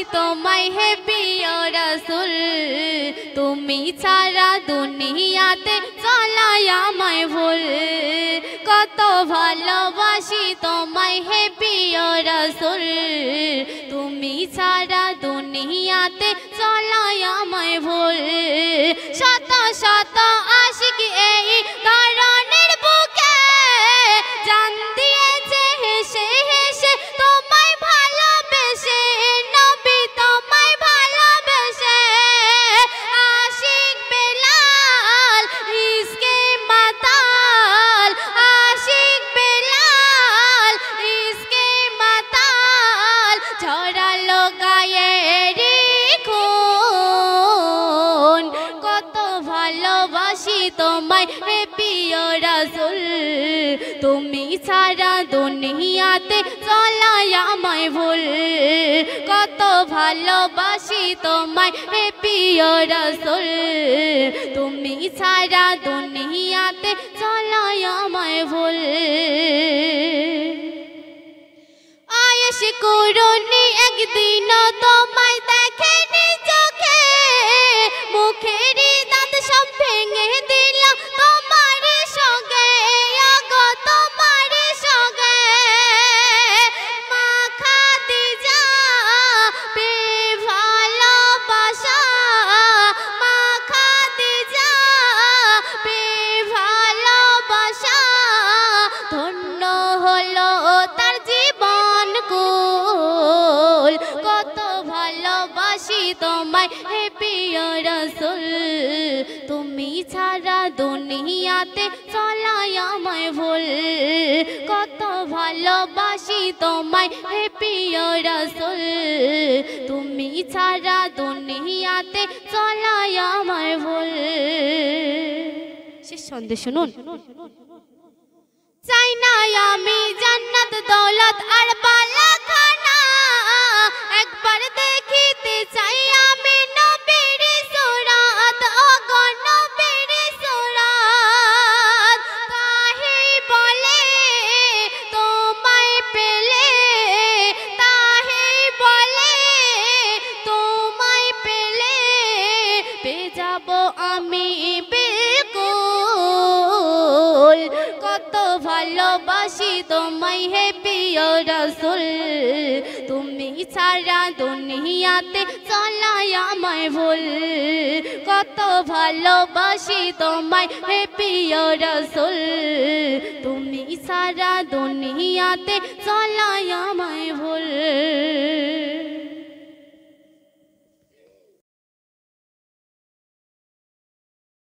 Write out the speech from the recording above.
তোমায় হে প্রিয় রাসূল তুমি ছাড়া দুনিয়াতে চলাই আমায় ভুল কত ভালোবাসি তোমায় হে প্রিয় রাসূল তুমি ছাড়া দুনিয়াতে চলাই আমায় ভুল শত শত আশিক এই ধরনের বুকে জান দিয়েছে হেসে হেসে তোমায় ভালোবেসে নবী তোমায় ভালোবেসে আশিক বেলাল ইসকে মাতাল আশিক বেলাল ইসকে মাতাল ঝরালো গায়ে খুন কত ভালোবাসি তোমায় হে প্রিয় রাসূল তুমি ছাড়া দুনিয়াতে চলাই আমায় ভুল কত ভালোবাসি তোমায় হে প্রিয় রাসূল তুমি ছাড়া দুনিয়াতে চলাই আমায় ভুল আয়েশ করুনি একদিন তোমায় দেখেনি চোখে মুখেরই দাঁত সব ভেঙে দিল তোমার সঙ্গে আগো তোমার সঙ্গে মা খাদিজা বে ভালোবাসা মা খাদিজা বে ভালোবাসা ধন্য হলো তার জীবন কুল কত ভালোবাসি তোমায় হে প্রিয় রাসূল তুমি ছাড়া দুনিয়াতে চলাই আমায় ভুল কত ভালোবাসি তোমায় হে প্রিয় রাসূল তুমি ছাড়া দুনিয়াতে চলাই আমায় ভুল শেষ সন্দেশ শুনুন চাই না আমি জান্নাত দৌলত আর বালাখানা একবার দেখিতে চাই আমি নবীর সুরাত ওগো নবীর সুরাত তাহি বলে তোমায় পেলে তাহি বলে তোমায় পেলে পেয়ে যাব আমি বিলকুল কত ভালোবাসি তোমায় হে প্রিয় রাসূল তুমি ছাড়া দুনিয়াতে চলাই আমায় ভুল কত ভালোবাসি তোমায় হে প্রিয় রাসূল তুমি ছাড়া দুনিয়াতে চলাই